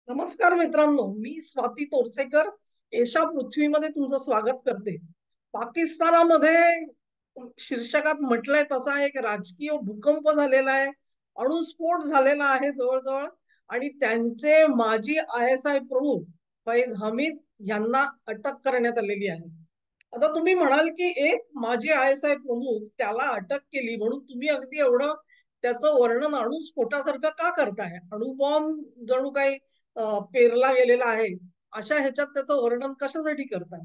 नमस्कार मित्रांनो, मी स्वाती तोरसेकर एशा पृथ्वीमध्ये तुमचं स्वागत करते. पाकिस्तानामध्ये शीर्षकात म्हटलंय तसा एक राजकीय भूकंप झालेला आहे. अणुस्फोट झालेला आहे जवळजवळ. आणि त्यांचे माजी ISI प्रमुख फैज हमीद यांना अटक करण्यात आलेली आहे. आता तुम्ही म्हणाल की एक माजी ISI प्रमुख त्याला अटक केली म्हणून तुम्ही अगदी एवढं त्याचं वर्णन अणुस्फोटासारखं का करताय? अणुबॉम्ब जणू काही पेरला गेलेला आहे अशा ह्याच्यात त्याचं वर्णन कशासाठी करताय?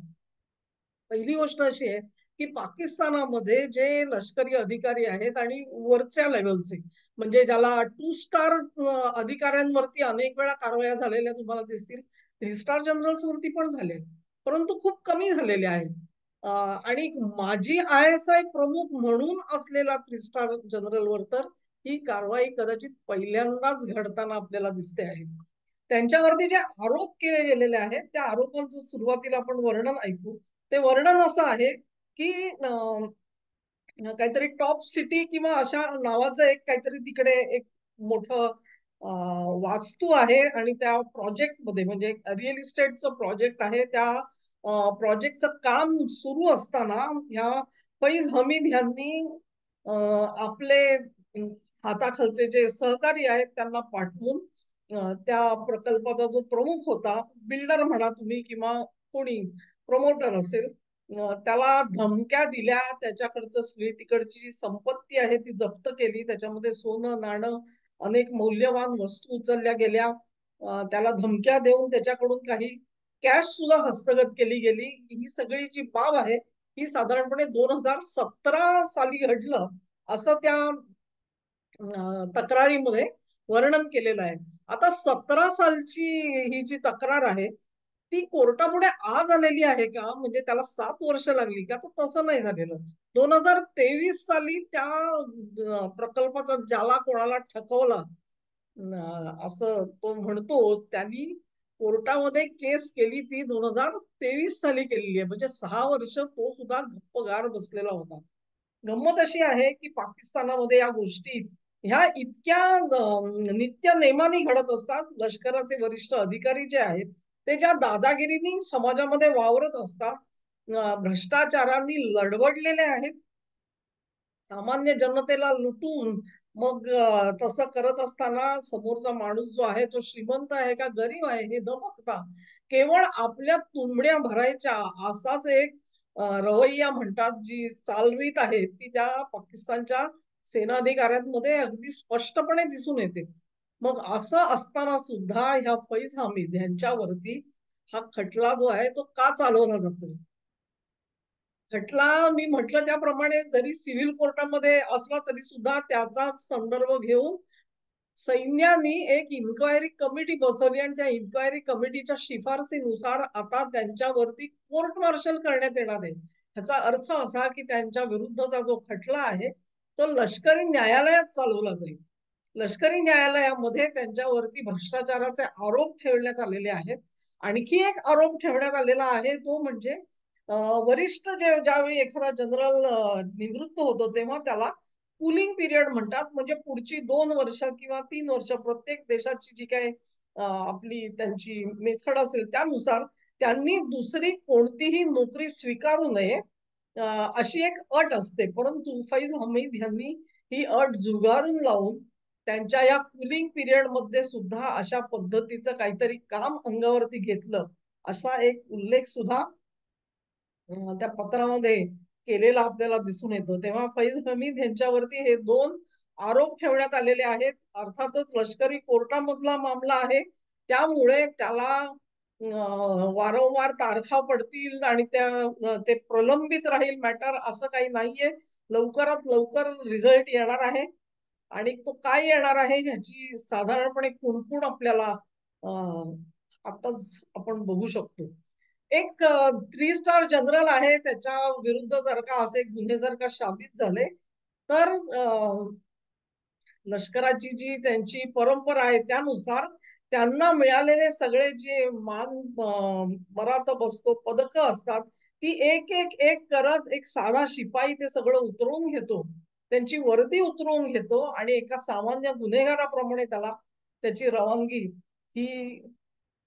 पहिली गोष्ट अशी आहे की पाकिस्तानामध्ये जे लष्करी अधिकारी आहेत आणि वरच्या लेवलचे म्हणजे ज्याला 2 स्टार अधिकाऱ्यांवरती अनेक वेळा कारवाया झालेल्या तुम्हाला दिसतील. 3 स्टार जनरल्स वरती पण झाले, परंतु खूप कमी झालेले आहेत. आणि माजी ISI प्रमुख म्हणून असलेला 3 स्टार जनरल वर तर ही कारवाई कदाचित पहिल्यांदाच घडताना आपल्याला दिसते आहे. त्यांच्यावरती जे आरोप केले गेलेले आहेत त्या आरोपांचं सुरुवातीला आपण वर्णन ऐकू. ते वर्णन असं आहे की काहीतरी टॉप सिटी किंवा अशा नावाचं एक काहीतरी तिकडे एक मोठं वास्तू आहे आणि त्या प्रोजेक्ट मध्ये म्हणजे रिअल इस्टेटचं प्रोजेक्ट आहे. त्या प्रोजेक्टचं काम सुरू असताना ह्या फैज हमीद यांनी आपले हाताखालचे जे सहकारी आहेत त्यांना पाठवून त्या प्रकल्पाचा जो प्रमुख होता, बिल्डर म्हणा तुम्ही किंवा कोणी प्रमोटर असेल, त्याला धमक्या दिल्या. त्याच्याकडचं सगळी तिकडची जी संपत्ती आहे ती जप्त केली. त्याच्यामध्ये सोनं नाणं अनेक मौल्यवान वस्तू उचलल्या गेल्या. त्याला धमक्या देऊन त्याच्याकडून काही कॅश सुद्धा हस्तगत केली गेली. ही सगळी जी बाब आहे ही साधारणपणे 2017 साली घडलं असं त्या तक्रारीमध्ये वर्णन केलेलं आहे. आता 17 सालची ही जी तक्रार आहे ती कोर्टापुढे आज आलेली आहे का? म्हणजे त्याला 7 वर्ष लागली का? तर तसं नाही झालेलं. 2023 साली त्या प्रकल्पाचा ज्याला कोणाला ठकवला असं तो म्हणतो त्यांनी कोर्टामध्ये केस केली. ती 2023 साली केलेली आहे. म्हणजे 6 वर्ष तो सुद्धा गप्पगार बसलेला होता. गंमत अशी आहे की पाकिस्तानामध्ये या गोष्टी ह्या इतक्या नित्य नेमाने घडत असतात. लष्कराचे वरिष्ठ अधिकारी जे आहेत ते ज्या दादागिरीनी समाजामध्ये वावरत असतात, भ्रष्टाचारांनी लडवडलेले आहेत, सामान्य जनतेला लुटून मग तसं करत असताना समोरचा माणूस जो आहे तो श्रीमंत आहे का गरीब आहे हे न बघता केवळ आपल्या तुंबड्या भरायच्या असाच एक रवैया म्हणतात जी चालरीत आहे ती त्या पाकिस्तानच्या सेनाधिकाऱ्यांमध्ये अगदी स्पष्टपणे दिसून येते. मग असं असताना सुद्धा ह्या फैज हमीद यांच्यावरती हा खटला जो आहे तो का चालवला जातोय? खटला मी म्हटलं त्याप्रमाणे जरी सिव्हिल कोर्टामध्ये असला तरी सुद्धा त्याचाच संदर्भ घेऊन सैन्याने एक इन्क्वायरी कमिटी बसवली आणि त्या इन्क्वायरी कमिटीच्या शिफारसीनुसार आता त्यांच्यावरती कोर्ट मार्शल करण्यात येणार आहे. ह्याचा अर्थ असा की त्यांच्या विरुद्धचा जो खटला आहे तो लष्करी न्यायालयात चालवला जाईल. लष्करी न्यायालयामध्ये त्यांच्यावरती भ्रष्टाचाराचे आरोप ठेवण्यात आलेले आहेत. आणखी एक आरोप ठेवण्यात आलेला आहे तो म्हणजे वरिष्ठ ज्यावेळी एखादा जनरल निवृत्त होतो तेव्हा त्याला कूलिंग पिरियड म्हणतात. म्हणजे पुढची 2 वर्ष किंवा 3 वर्ष प्रत्येक देशाची जी काही आपली त्यांची मेथड असेल त्यानुसार त्यांनी दुसरी कोणतीही नोकरी स्वीकारू नये अशी एक अट असते. परंतु फैज हमीद यांनी ही अट झुगारून लावून त्यांच्या या कुलिंग पिरियड मध्ये सुद्धा अशा पद्धतीचं काहीतरी काम अंगावरती घेतलं असा एक उल्लेख सुद्धा त्या पत्रामध्ये केलेला आपल्याला दिसून येतो. तेव्हा फैज हमीद यांच्यावरती हे 2 आरोप ठेवण्यात आलेले आहेत. अर्थातच लष्करी कोर्टामधला मामला आहे त्यामुळे त्याला वारंवार तारखा पडतील आणि ते प्रलंबित राहील मॅटर असं काही नाहीये. लवकरात लवकर रिझल्ट येणार आहे आणि तो काय येणार आहे ह्याची साधारणपणे कुणकुण आपल्याला आताच आपण बघू शकतो. एक 3 स्टार जनरल आहे त्याच्या विरुद्ध जर का असे गुन्हे जर का साबित झाले तर लष्कराची जी त्यांची परंपरा आहे त्यानुसार त्यांना मिळालेले सगळे जे मान मरातब असतो पदक असतात ती एक एक एक करत एक साधा शिपाई ते सगळं उतरवून घेतो. त्यांची वर्दी उतरवून घेतो आणि एका सामान्य गुन्हेगाराप्रमाणे त्याला त्याची रवानगी ही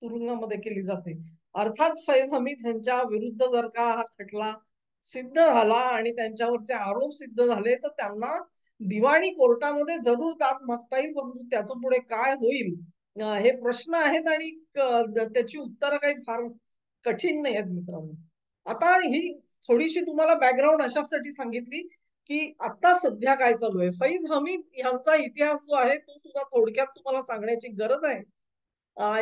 तुरुंगामध्ये केली जाते. अर्थात फैज हमीद यांच्या विरुद्ध जर का हा खटला सिद्ध झाला आणि त्यांच्यावरचे आरोप सिद्ध झाले तर त्यांना दिवाणी कोर्टामध्ये जरूर दाद मागता येईल, परंतु त्याचं पुढे काय होईल हे प्रश्न आहेत आणि त्याची उत्तरं काही फार कठीण नाही आहेत मित्रांनो. आता ही थोडीशी तुम्हाला बॅकग्राऊंड अशासाठी सांगितली की आता सध्या काय चालू आहे. फैज हमीद यांचा इतिहास जो आहे तो सुद्धा थोडक्यात तुम्हाला सांगण्याची गरज आहे.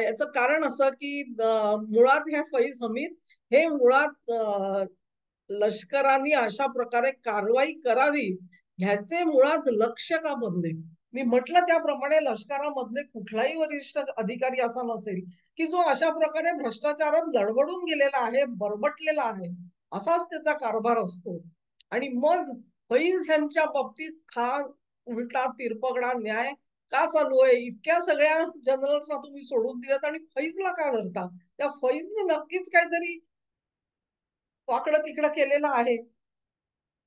याचं कारण असं की मुळात हे फैज हमीद हे मुळात लष्कराने अशा प्रकारे कारवाई करावी ह्याचे मुळात लक्ष का बनले. मी म्हटलं त्याप्रमाणे लष्करामधले कुठलाही वरिष्ठ अधिकारी असा नसेल की जो अशा प्रकारे भ्रष्टाचारात लडबडून गेलेला आहे, बरबटलेला आहे. असाच त्याचा कारभार असतो. आणि मग फैज यांच्या बाबतीत हा उलटा तिरपगडा न्याय का चालू आहे. इतक्या सगळ्या जनरल्सना तुम्ही सोडून दिलं आणि फैजला का धरता. त्या फैजने नक्कीच काहीतरी वाकडं तिकडं केलेलं आहे.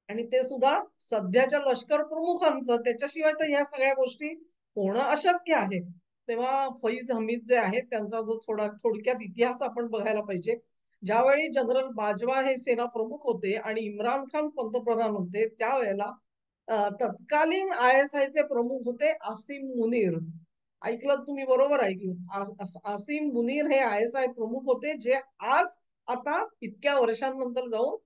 आणि ते सुद्धा सध्याच्या लष्कर प्रमुखांचं. त्याच्याशिवाय तर ह्या सगळ्या गोष्टी होणं अशक्य आहे. तेव्हा फैज हमीद जे आहेत त्यांचा जो थोडक्यात इतिहास आपण बघायला पाहिजे. ज्यावेळी जनरल बाजवा हे सेना प्रमुख होते आणि इम्रान खान पंतप्रधान होते त्यावेळेला तत्कालीन ISI चे प्रमुख होते आसिम मुनीर. ऐकलं तुम्ही, बरोबर ऐकलं. आसिम मुनीर हे ISI प्रमुख होते जे आज आता इतक्या वर्षांनंतर जाऊन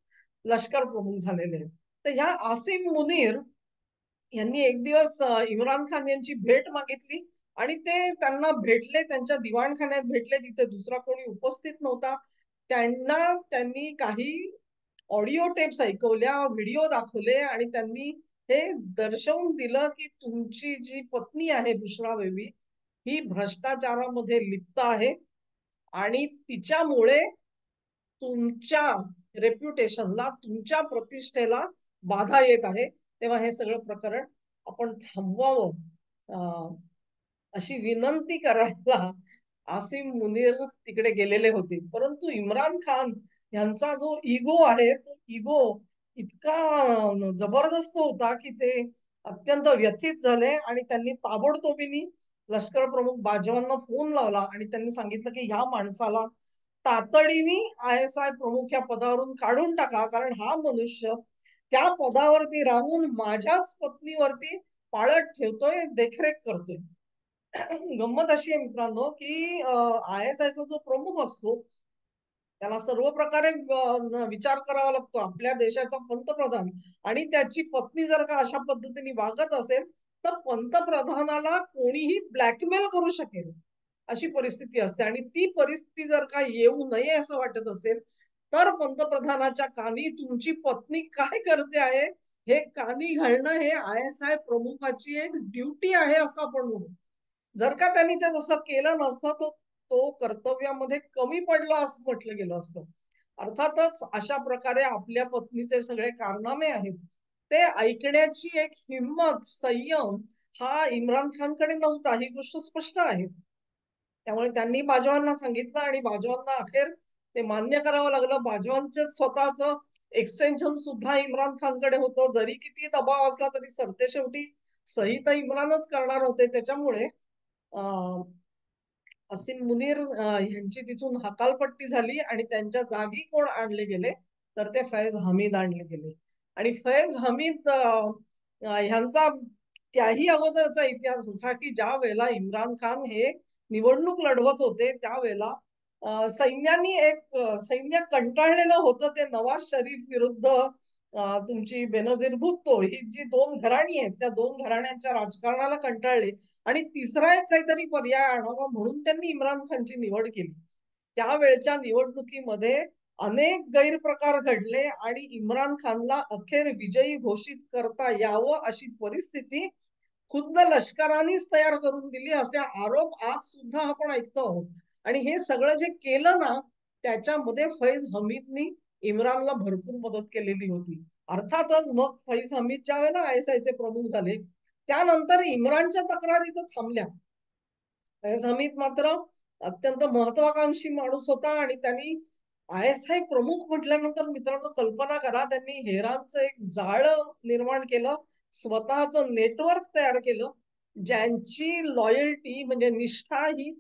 लष्कर प्रमुख झालेले आहेत. तर ह्या आसिम मुनीर यांनी एक दिवस इम्रान खान यांची भेट मागितली आणि ते त्यांना भेटले, त्यांच्या दिवाणखान्यात भेटले. तिथे दुसरा कोणी उपस्थित नव्हता. त्यांनी काही ऑडिओ टेप्स ऐकवल्या, व्हिडिओ दाखवले आणि त्यांनी हे दर्शवून दिलं की तुमची जी पत्नी आहे बुशरा बेबी ही भ्रष्टाचारामध्ये लिप्त आहे आणि तिच्यामुळे तुमच्या रेप्युटेशनला, तुमच्या प्रतिष्ठेला बाधा येत आहे. तेव्हा हे सगळं प्रकरण आपण थांबवावं अशी विनंती करायला आसिम मुनीर तिकडे गेलेले होते. परंतु इम्रान खान यांचा जो इगो आहे तो इगो इतका जबरदस्त होता की ते अत्यंत व्यथित झाले आणि त्यांनी ताबडतोबीनी लष्कर प्रमुख बाजवांना फोन लावला आणि त्यांनी सांगितलं की ह्या माणसाला तातडीने ISI प्रमुख या पदावरून काढून टाका, कारण हा मनुष्य त्या पदावरती राहून माझ्याच पत्नीवरती पाळत ठेवतोय, देखरेख करतोय. गंमत अशी आहे मित्रांनो की ISI चा जो प्रमुख असतो त्याला सर्व प्रकारे विचार करावा लागतो. आपल्या देशाचा पंतप्रधान आणि त्याची पत्नी जर का अशा पद्धतीने वागत असेल तर पंतप्रधानाला कोणीही ब्लॅकमेल करू शकेल अशी परिस्थिती असते. आणि ती परिस्थिती जर का येऊ नये असं वाटत असेल तर पंतप्रधानाच्या कानी तुमची पत्नी काय करते आहे हे कानी घालणं हे ISI प्रमुखाची एक ड्युटी आहे असं आपण म्हणू. जर का त्यांनी ते तसं केलं नसतं तर तो कर्तव्यामध्ये कमी पडला असं म्हटलं गेलं असतं. अर्थातच अशा प्रकारे आपल्या पत्नीचे सगळे कारनामे आहेत ते ऐकण्याची एक हिंमत, संयम हा इम्रान खानकडे नव्हता. ही गोष्ट स्पष्ट आहे. त्यामुळे त्यांनी बाजवांना सांगितलं आणि बाजवांना अखेर ते मान्य करावं लागलं. बाजवांचे स्वतःच एक्सटेन्शन सुद्धा इम्रान खानकडे होतं. जरी किती दबाव असला तरी सरते शेवटी सही तर इम्रानच करणार होते. त्याच्यामुळे असीम मुनीर यांची तिथून हकालपट्टी झाली आणि त्यांच्या जागी कोण आणले गेले तर ते फैज हमीद आणले गेले. आणि फैज हमीद ह्यांचा त्याही अगोदरचा इतिहास असा की ज्या वेळेला इम्रान खान हे निवडणूक लढवत होते त्यावेळेला सैन्यानी सैन्य कंटाळलेलं होतं. ते नवाज शरीफ विरुद्ध तुमची बेनझीर भुट्टो ही जी दोन घराणी आहेत त्या दोन घराण्यांच्या राजकारणाला कंटाळले आणि तिसरा एक काहीतरी पर्याय आणावा म्हणून त्यांनी इम्रान खानची निवड केली. त्यावेळच्या निवडणुकीमध्ये अनेक गैरप्रकार घडले आणि इम्रान खानला अखेर विजयी घोषित करता यावं अशी परिस्थिती खुद्द लष्करानेच तयार करून दिली असे आरोप आज सुद्धा आपण ऐकतो आहोत. आणि हे सगळं जे केलं ना त्याच्यामध्ये फैज हमीदनी इम्रानला भरपूर मदत केलेली होती. अर्थातच मग फैज हमीद ज्या वेळेला ISI चे प्रमुख झाले त्यानंतर इम्रानच्या तक्रारी तर थांबल्या. फैज हमीद मात्र अत्यंत महत्वाकांक्षी माणूस होता आणि त्यांनी ISI प्रमुख म्हटल्यानंतर मित्रांनो कल्पना करा त्यांनी हेरांचं एक जाळं निर्माण केलं, स्वतःचं नेटवर्क तयार केलं, ज्यांची लॉयल्टी म्हणजे निष्ठा ही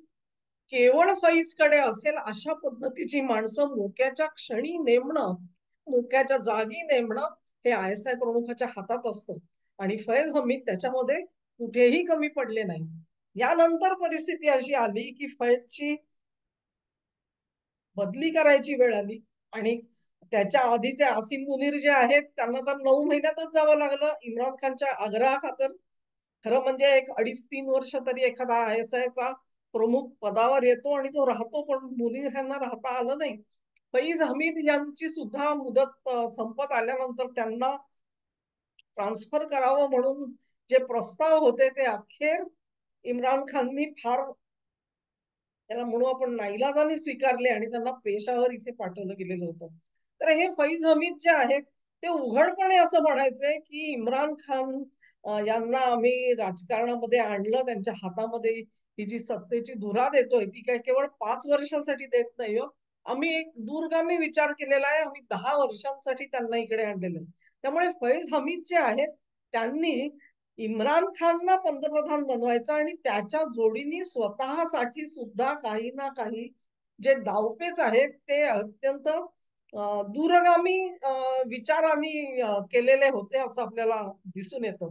केवळ फैजकडे असेल अशा पद्धतीची माणसं मोक्याच्या क्षणी नेमणं, मोक्याच्या जागी नेमणं हे ISI प्रमुखाच्या हातात असतं. आणि फैज हमीद त्याच्यामध्ये कुठेही कमी पडले नाही. यानंतर परिस्थिती अशी आली की फैजची बदली करायची वेळ आली आणि त्याच्या आधीचे आसिम मुनीर जे आहेत त्यांना तर 9 महिन्यातच जावं लागलं इम्रान खानच्या आग्रहाखातर. खरं म्हणजे एक 2.5-3 वर्ष तरी एखादा ISI चा प्रमुख पदावर येतो आणि तो राहतो, पण मुनीर यांना राहता आलं नाही. फैज हमीद यांची सुद्धा मुदत संपत आल्यानंतर त्यांना ट्रान्सफर करावं म्हणून जे प्रस्ताव होते ते अखेर इम्रान खाननी फार त्याला म्हणू आपण नाईलाजाने स्वीकारले आणि त्यांना पेशावर इथे पाठवलं गेलेलं होतं. तर हे फैज हमीद जे आहेत ते उघडपणे असं म्हणायचे की इम्रान खान यांना आम्ही राजकारणामध्ये आणलं, त्यांच्या हातामध्ये ही जी सत्तेची धुरा देतोय ती काय केवळ 5 वर्षांसाठी देत नाही हो. आम्ही एक दूरगामी विचार केलेला आहे, आम्ही 10 वर्षांसाठी त्यांना इकडे आणलेलं आहे. त्यामुळे फैज हमीद जे आहेत त्यांनी इम्रान खानना पंतप्रधान बनवायचं आणि त्याच्या जोडीने स्वतःसाठी सुद्धा काही ना काही जे डावपेच आहेत ते अत्यंत दूरगामी विचारांनी केलेले होते असं आपल्याला दिसून येतं.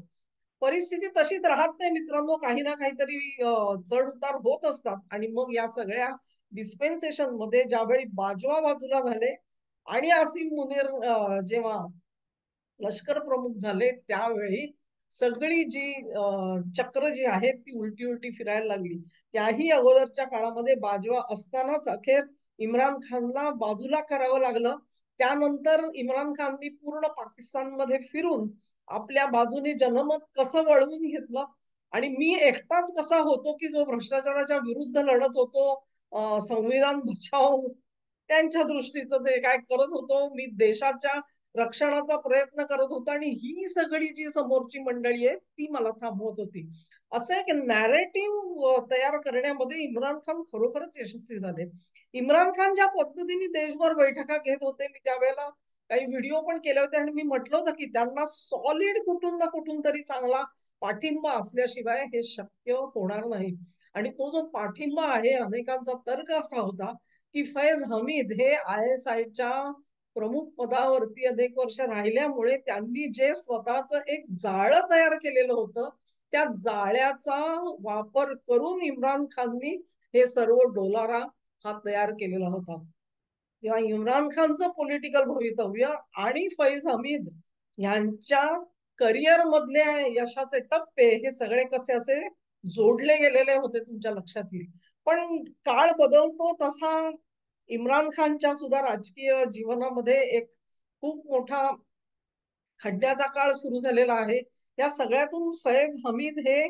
परिस्थिती तशीच राहत नाही मित्रांनो, काही ना काहीतरी चढ उतार होत असतात आणि मग या सगळ्या डिस्पेन्सेशन मध्ये ज्यावेळी बाजवा बाजूला झाले आणि आसिम मुनीर जेव्हा लष्कर प्रमुख झाले त्यावेळी सगळी जी चक्र जी आहेत ती उलटी उलटी फिरायला लागली. त्याही अगोदरच्या काळामध्ये बाजवा असतानाच अखेर इम्रान खानला बाजूला करावं लागलं. त्यानंतर इम्रान खाननी पूर्ण पाकिस्तानमध्ये फिरून आपल्या बाजूने जनमत कसं वळवून घेतलं आणि मी एकटाच कसा होतो की जो भ्रष्टाचाराच्या विरुद्ध लढत होतो, संविधान बचाव त्यांच्या दृष्टीचं ते काय करत होतो, मी देशाच्या रक्षणाचा प्रयत्न करत होता आणि ही सगळी जी समोरची मंडळी आहे ती मला थांबवत होती. असं एक नॅरेटिव्ह तयार करण्यामध्ये इम्रान खान खरोखरच यशस्वी झाले. इम्रान खान ज्या पद्धतीने देशभर बैठका घेत होते, मी त्यावेळेला काही व्हिडिओ पण केले होते आणि मी म्हटलं होतं की त्यांना सॉलिड कुठून ना कुठून तरी चांगला पाठिंबा असल्याशिवाय हे शक्य होणार नाही. आणि तो जो पाठिंबा आहे, अनेकांचा तर्क असा होता की फैज हमीद हे ISIच्या प्रमुख पदावरती अनेक वर्ष राहिल्यामुळे त्यांनी जे स्वतःच एक जाळं तयार केलेलं होतं त्या जाळ्याचा वापर करून इम्रान खाननी हे सर्व डोलारा हा तयार केलेला होता. तेव्हा इम्रान खानचं पॉलिटिकल भवितव्य आणि फैज हमीद यांच्या करिअर मधले यशाचे टप्पे हे सगळे कसे असे जोडले गेलेले होते तुमच्या लक्षात येईल. पण काळ बदलतो तसा इम्रान खानच्या सुद्धा राजकीय जीवनामध्ये एक खूप मोठा खड्ड्याचा काळ सुरू झालेला आहे. या सगळ्यातून फैज हमीद हे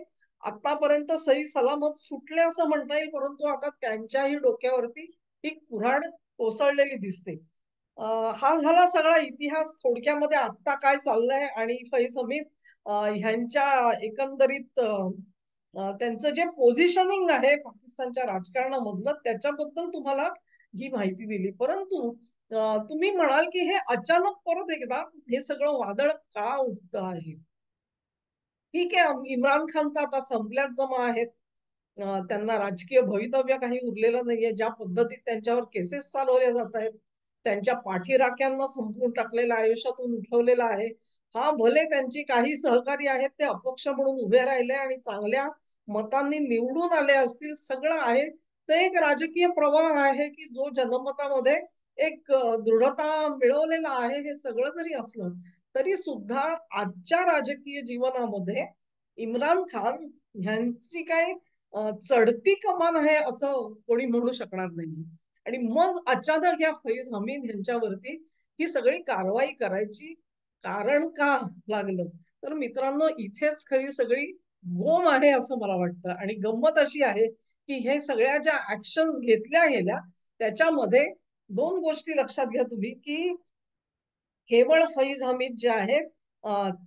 आतापर्यंत सही सलामत सुटले असं म्हणता येईल, परंतु आता त्यांच्याही डोक्यावरती ही कुऱ्हाड कोसळलेली दिसते. हा झाला सगळा इतिहास थोडक्यामध्ये आत्ता काय चाललंय आणि फैज हमीद ह्यांच्या एकंदरीत त्यांचं जे पोझिशनिंग आहे पाकिस्तानच्या राजकारणामधलं त्याच्याबद्दल तुम्हाला ही माहिती दिली. परंतु तुम्ही म्हणाल की हे अचानक परत एकदा हे सगळं वादळ का उठतं आहे? ठीक आहे, इम्रान खान तर आता संपल्यात जमा आहेत. त्यांना राजकीय भवितव्य काही उरलेलं नाहीये. ज्या पद्धतीत त्यांच्यावर केसेस चालवल्या जात आहेत, त्यांच्या पाठीराख्यांना संपवून टाकलेलं आयुष्यातून उठवलेलं आहे. हा भले त्यांची काही सहकारी आहेत ते अपक्ष म्हणून उभे राहिले आणि चांगल्या मतांनी निवडून आले असतील, सगळं आहे. तर एक राजकीय प्रवाह आहे की जो जनमतामध्ये एक दृढता मिळवलेला आहे. हे सगळं जरी असलं तरी सुद्धा आजच्या राजकीय जीवनामध्ये इम्रान खान ह्यांची काय चढती कमान आहे असं कोणी म्हणू शकणार नाही. आणि मग अचानक या फैज हमीद यांच्यावरती ही सगळी कारवाई करायची कारण का लागलं? तर मित्रांनो इथेच खरी सगळी गोम आहे असं मला वाटतं. आणि गंमत अशी आहे की हे सगळ्या ज्या ऍक्शन्स घेतल्या गेल्या त्याच्यामध्ये दोन गोष्टी लक्षात घ्या तुम्ही की केवळ फैज हमीद जे आहेत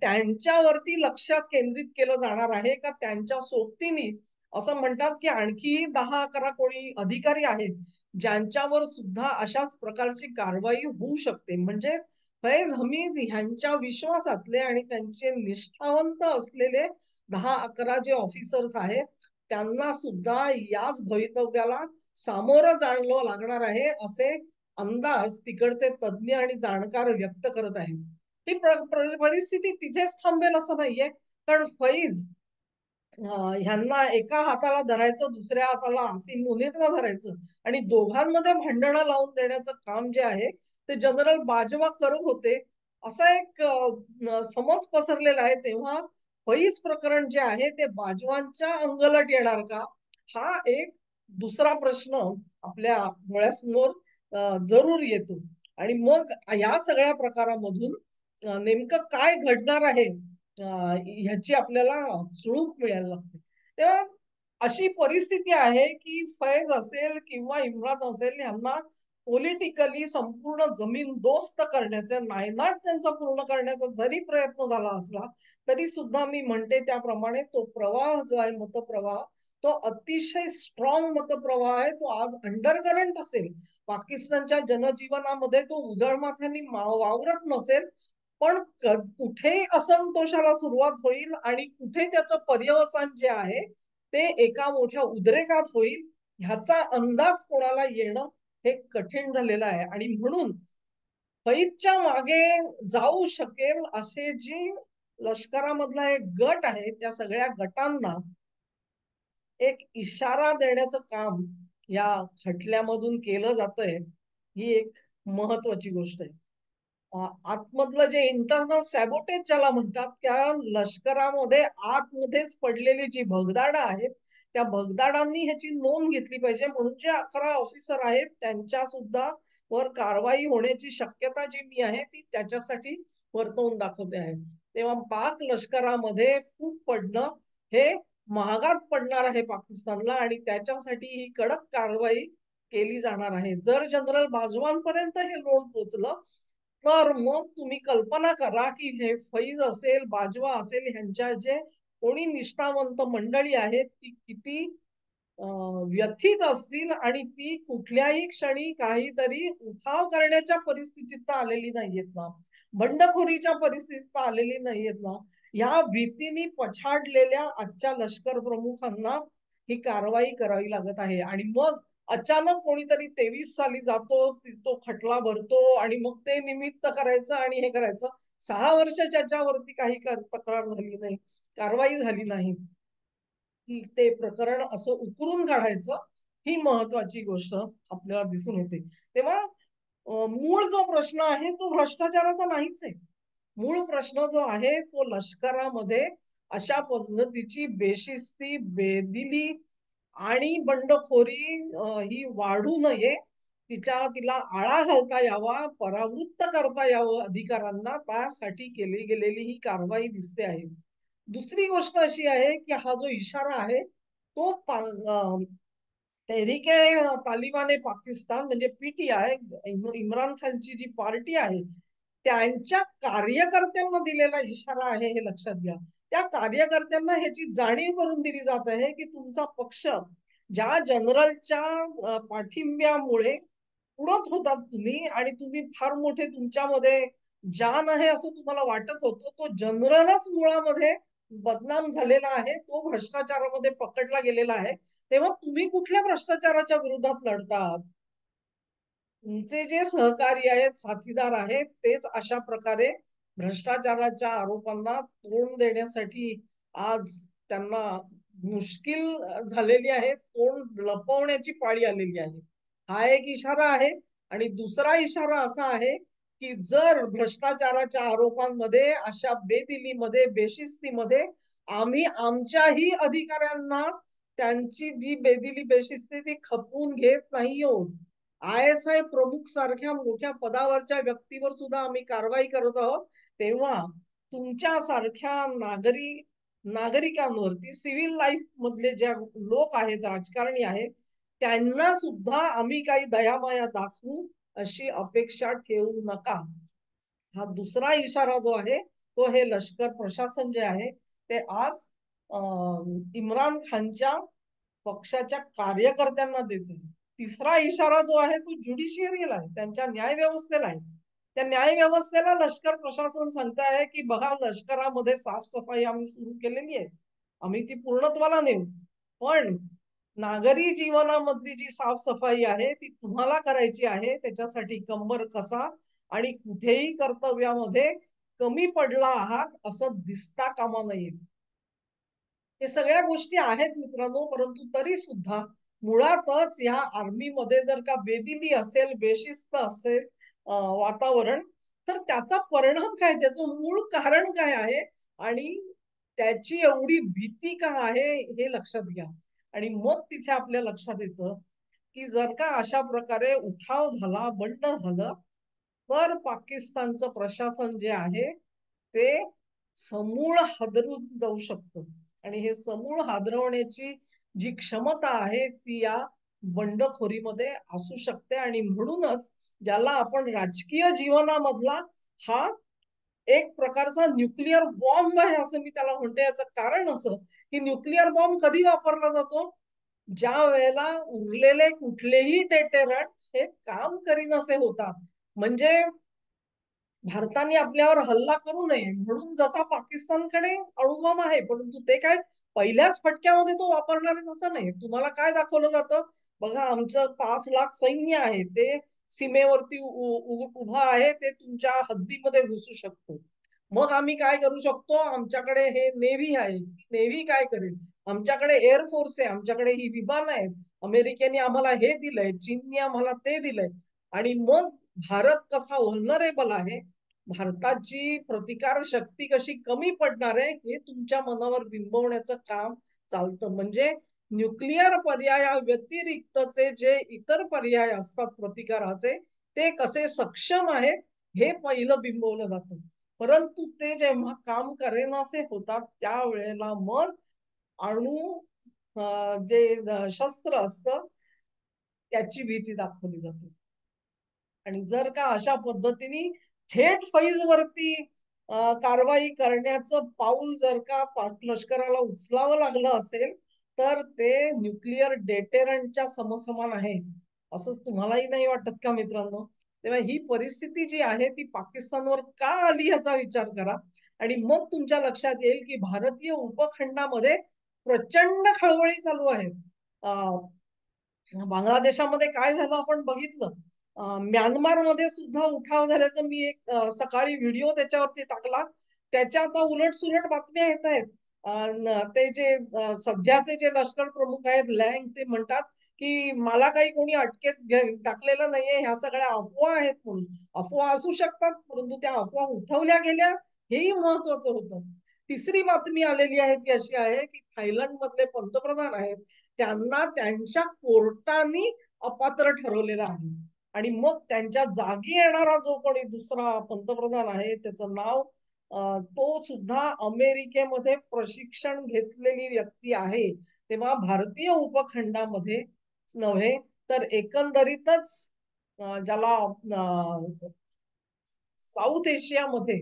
त्यांच्यावरती लक्ष केंद्रित केलं जाणार आहे का त्यांच्या सोबतीने असं म्हणतात की आणखी 10-11 कोणी अधिकारी आहेत ज्यांच्यावर सुद्धा अशाच प्रकारची कारवाई होऊ शकते. म्हणजे फैज हमीद ह्यांच्या विश्वासातले आणि त्यांचे निष्ठावंत असलेले 10-11 जे ऑफिसर्स आहेत त्यांना सुद्धा याच भवितव्याला सामोरं जाणं लागणार आहे असे अंदाज तिकडचे तज्ज्ञ आणि जाणकार व्यक्त करत आहेत. ही परिस्थिती तिथेच थांबेल असं नाहीये, कारण फैज ह्यांना एका हाताला धरायचं, दुसऱ्या हाताला आसिम मुनीरला धरायचं आणि दोघांमध्ये भांडणं लावून देण्याचं काम जे आहे ते जनरल बाजवा करत होते. असा एक समज पसरलेला आहे. तेव्हा फैज प्रकरण जे आहे ते बाजवांच्या अंगलट येणार का? हा एक दुसरा प्रश्न आपल्या डोळ्यासमोर जरूर येतो. आणि मग या सगळ्या प्रकारामधून नेमकं काय घडणार आहे ह्याची आपल्याला सुळूक मिळायला लागते. तेव्हा अशी परिस्थिती आहे की फैज असेल किंवा इम्रान असेल यांना पॉलिटिकली संपूर्ण जमीन दोस्त करण्याचा, नायनाट त्यांचा पूर्ण करण्याचा जरी प्रयत्न झाला असला तरी सुद्धा मी म्हणते त्याप्रमाणे तो प्रवाह जो आहे मतप्रवाह तो अतिशय स्ट्रॉंग मतप्रवाह आहे. तो आज अंडरकरंट असेल, पाकिस्तानच्या जनजीवनामध्ये तो उजळ माथ्यांनी वावरत नसेल, पण कुठे असंतोषाला सुरुवात होईल आणि कुठे त्याचं पर्यवसान जे आहे ते एका मोठ्या उद्रेकात होईल ह्याचा अंदाज कोणाला येणं हे कठीण झालेलं आहे. आणि म्हणून फैजच्या मागे जाऊ शकेल असे जी लष्करामधला एक गट आहे त्या सगळ्या गटांना एक इशारा देण्याचं काम या खटल्यामधून केलं जातंय. ही एक महत्वाची गोष्ट आहे. आतमधलं जे इंटरनल सॅबोटेज ज्याला म्हणतात त्या लष्करामध्ये आतमध्येच पडलेली जी भगदाडं आहेत त्या भगदाडांनी ह्याची नोंद घेतली पाहिजे. म्हणून जे 11 ऑफिसर आहेत त्यांच्या सुद्धा वर कारवाई होण्याची शक्यता जी मी आहे ती त्याच्यासाठी वर्तवून दाखवते आहे. तेव्हा पाक लष्करामध्ये फूट पडणं हे महागात पडणार आहे पाकिस्तानला आणि त्याच्यासाठी ही कडक कारवाई केली जाणार आहे. जर जनरल बाजवांपर्यंत हे लोण पोचलं तर मग तुम्ही कल्पना करा की हे फैज असेल, बाजवा असेल, ह्यांच्या जे कोणी निष्ठावंत मंडळी आहेत ती किती व्यथित असतील आणि ती कुठल्याही क्षणी काहीतरी उठाव करण्याच्या परिस्थितीत आलेली नाहीयेत ना, बंडखोरीच्या परिस्थितीत आलेली नाहीयेत ना. या भीतीने पछाडलेल्या आजच्या लष्कर प्रमुखांना ही कारवाई करावी लागत आहे. आणि मग अचानक कोणीतरी 23 साली जातो, तो खटला भरतो आणि मग ते निमित्त करायचं आणि हे करायचं. 6 वर्ष ज्याच्यावरती काही तक्रार झाली नाही, कारवाई झाली नाही, ते प्रकरण असं उकरून काढायचं ही महत्वाची गोष्ट आपल्याला दिसून येते. तेव्हा मूळ जो प्रश्न आहे तो भ्रष्टाचाराचा नाहीच आहे. मूळ प्रश्न जो आहे तो लष्करामध्ये अशा पद्धतीची बेशिस्ती, बेदिली आणि बंडखोरी ही वाढू नये, तिला आळा घालता यावा, परावृत्त करता यावं अधिकाऱ्यांना, त्यासाठी केली गेलेली ही कारवाई दिसते आहे. दुसरी गोष्ट अशी आहे की हा जो इशारा आहे तो तहरीके तालिबान पाकिस्तान म्हणजे पीटीआय, इम्रान खानची जी पार्टी आहे त्यांच्या कार्यकर्त्यांना दिलेला इशारा आहे हे लक्षात घ्या. त्या कार्यकर्त्यांना ह्याची जाणीव करून दिली जात आहे की तुमचा पक्ष ज्या जनरलच्या पाठिंब्यामुळे उडत होतात तुम्ही आणि तुम्ही फार मोठे तुमच्यामध्ये जान आहे असं तुम्हाला वाटत होतं, तो जनरलच मुळामध्ये बदनाम झालेला आहे, तो भ्रष्टाचारामध्ये पकडला गेलेला आहे. तेव्हा तुम्ही कुठल्या भ्रष्टाचाराच्या विरोधात लढतात? तुमचे जे सहकारी आहेत, साथीदार आहेत, तेच अशा प्रकारे भ्रष्टाचाराच्या आरोपांना तोंड देण्यासाठी आज त्यांना मुश्किल झालेली आहे, तोंड लपवण्याची पाळी आलेली आहे. हा एक इशारा आहे. आणि दुसरा इशारा असा आहे की जर भ्रष्टाचाराच्या आरोपांमध्ये अशा बेदिलीमध्ये, बेशिस्तीमध्ये आम्ही आमच्याही अधिकाऱ्यांना त्यांची जी बेदिली, बेशिस्ती ती खपवून घेत नाही आहोत, ISI प्रमुख सारख्या मोठ्या पदावरच्या व्यक्तीवर सुद्धा आम्ही कारवाई करत आहोत, तेव्हा तुमच्या सारख्या नागरिकांवरती, सिव्हिल लाईफ मधले ज्या लोक आहेत, राजकारणी आहेत, त्यांना सुद्धा आम्ही काही दयामाया दाखवू अशी अपेक्षा ठेवू नका. हा दुसरा इशारा जो आहे तो हे लष्कर प्रशासन जे आहे ते आज इम्रान खानच्या पक्षाच्या कार्यकर्त्यांना देते. तिसरा इशारा जो आहे तो ज्युडिशियरीला आहे, त्यांच्या न्याय व्यवस्थेला आहे. त्या न्याय व्यवस्थेला लष्कर प्रशासन सांगत आहे की बघा, लष्करामध्ये साफसफाई आम्ही सुरू केलेली आहे, आम्ही ती पूर्णत्वाला नेऊ, पण नागरी जीवनामधली जी साफसफाई आहे ती तुम्हाला करायची आहे. त्याच्यासाठी कंबर कसा आणि कुठेही कर्तव्यामध्ये कमी पडला आहात असं दिसता कामा नये. हे सगळ्या गोष्टी आहेत मित्रांनो, परंतु तरी सुद्धा मुळातच या आर्मीमध्ये जर का बेदिली असेल, बेशिस्त असेल वातावरण, तर त्याचा परिणाम काय, त्याचं मूळ कारण काय आहे आणि त्याची एवढी भीती का आहे हे लक्षात घ्या. आणि मग तिथे आपल्या लक्षात येतं की जर का अशा प्रकारे उठाव झाला, बंड झालं, तर पाकिस्तानचं प्रशासन जे आहे ते समूळ हादरून जाऊ शकतं. आणि हे समूळ हादरवण्याची जी क्षमता आहे ती या बंडखोरीमध्ये असू शकते. आणि म्हणूनच ज्याला आपण राजकीय जीवनामधला हा एक प्रकारचा न्यूक्लिअर बॉम्ब आहे असं मी त्याला म्हणते. याचं कारण असं की न्यूक्लिअर बॉम्ब कधी वापरला जातो, ज्या वेळेला उरलेले कुठलेही डेटेरंट हे काम करीनसे होतात. म्हणजे भारताने आपल्यावर हल्ला करू नये म्हणून जसा पाकिस्तानकडे अणुबॉम्ब आहे, परंतु ते काय पहिल्याच फटक्यामध्ये तो वापरणार आहे तसं नाही. तुम्हाला काय दाखवलं जातं, बघा आमचं 5 लाख सैन्य आहे, ते सीमेवरती उभं आहे, ते तुमच्या हद्दीमध्ये घुसू शकतो. मग आम्ही काय करू शकतो, आमच्याकडे हे नेव्ही आहे, नेव्ही काय करेल, आमच्याकडे एअरफोर्स आहे, आमच्याकडे ही विमान आहेत, अमेरिकेने आम्हाला हे दिलंय, चीनने आम्हाला ते दिलंय. आणि मग भारत कसा व्हल्नरेबल आहे, भारताची प्रतिकार शक्ती कशी कमी पडणार आहे हे तुमच्या मनावर बिंबवण्याचं काम चालतं. म्हणजे न्यूक्लिअर पर्याया व्यतिरिक्तचे जे इतर पर्याय असतात प्रतिकाराचे ते कसे सक्षम आहेत हे पहिलं बिंबवलं जातं. परंतु ते जेव्हा काम करेनासे होतात त्यावेळेला मग अणू जे शस्त्र असतं त्याची भीती दाखवली जाते. आणि जर का अशा पद्धतीने थेट फैजवरती कारवाई करण्याचं पाऊल जर का लष्कराला उचलावं लागलं असेल तर ते न्यूक्लिअर डेटेरंटच्या समसमान आहे. असंच तुम्हालाही नाही वाटत का मित्रांनो? तेव्हा ही परिस्थिती जी आहे ती पाकिस्तानवर का आली याचा विचार करा आणि मग तुमच्या लक्षात येईल की भारतीय उपखंडामध्ये प्रचंड खळबळी चालू आहेत. बांगलादेशामध्ये काय झालं आपण बघितलं. म्यानमारमध्ये सुद्धा उठाव झाल्याचं मी एक सकाळी व्हिडिओ त्याच्यावरती टाकला. त्याच्या आता उलट सुलट बातम्या येत आहेत. ते जे सध्याचे जे लष्कर प्रमुख आहेत लँग ते म्हणतात की मला काही कोणी अटकेत टाकलेलं नाहीये, ह्या सगळ्या अफवा आहेत म्हणून. अफवा असू शकतात परंतु त्या अफवा उठवल्या गेल्या हेही महत्वाचं होतं. तिसरी बातमी आलेली आहे ती अशी आहे की थायलंड मधले पंतप्रधान आहेत त्यांना त्यांच्या कोर्टाने अपात्र ठरवलेलं आहे. आणि मग त्यांच्या जागी येणारा जो कोणी दुसरा पंतप्रधान आहे त्याचं नाव तो सुद्धा अमेरिकेमध्ये प्रशिक्षण घेतलेली व्यक्ती आहे. तेव्हा भारतीय उपखंडामध्ये नव्हे तर एकंदरीतच ज्याला साऊथ एशियामध्ये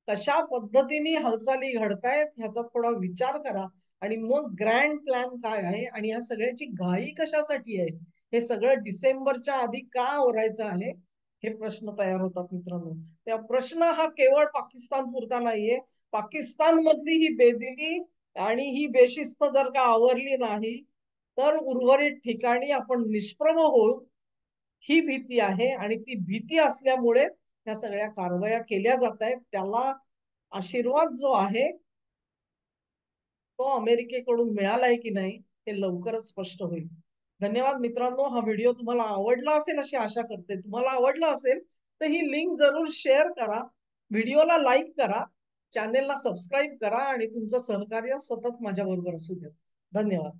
कशा पद्धतीने हालचाली घडतायत ह्याचा थोडा विचार करा. आणि मग ग्रँड प्लॅन काय आहे आणि या सगळ्याची घाई कशासाठी आहे, हे सगळं डिसेंबरच्या आधी का आवरायचं आहे हे प्रश्न तयार होतात मित्रांनो. त्या प्रश्न हा केवळ पाकिस्तान पुरता नाहीये. पाकिस्तान मधली ही बेदिली आणि ही बेशिस्त जर का आवरली नाही तर उर्वरित ठिकाणी आपण निष्प्रभ होऊ ही भीती आहे. आणि ती भीती असल्यामुळे ह्या सगळ्या कारवाया केल्या जात आहेत. त्याला आशीर्वाद जो आहे तो अमेरिकेकडून मिळालाय की नाही हे लवकरच स्पष्ट होईल. धन्यवाद मित्रांनो. हा व्हिडिओ तुम्हाला आवडला असेल अशी आशा करते. तुम्हाला आवडला असेल तर ही लिंक जरूर शेअर करा, व्हिडिओला लाईक करा, चॅनेलला सबस्क्राईब करा आणि तुमचं सहकार्य सतत माझ्या बरोबर असू द्या. धन्यवाद.